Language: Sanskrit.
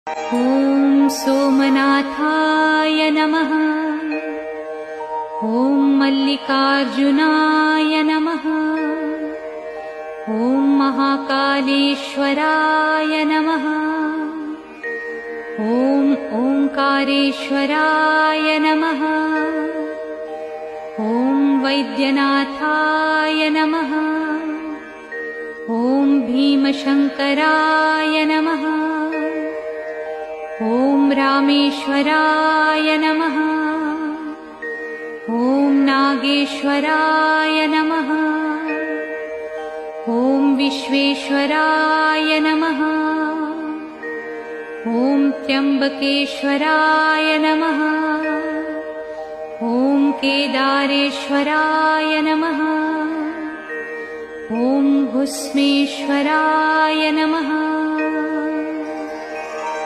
ॐ सोमनाथाय नमः। ॐ मल्लिकार्जुनाय नमः। ॐ महाकालेश्वराय नमः। ॐ ओंकारेश्वराय नमः। ॐ वैद्यनाथाय नमः। ॐ भीमशंकराय नमः। ॐ रामेश्वराय नमः। ॐ नागेश्वराय नमः। ॐ विश्वेश्वराय नमः। ॐ त्र्यंबकेश्वराय नमः। ॐ केदारेश्वराय नमः। ॐ भस्मेश्वराय नमः।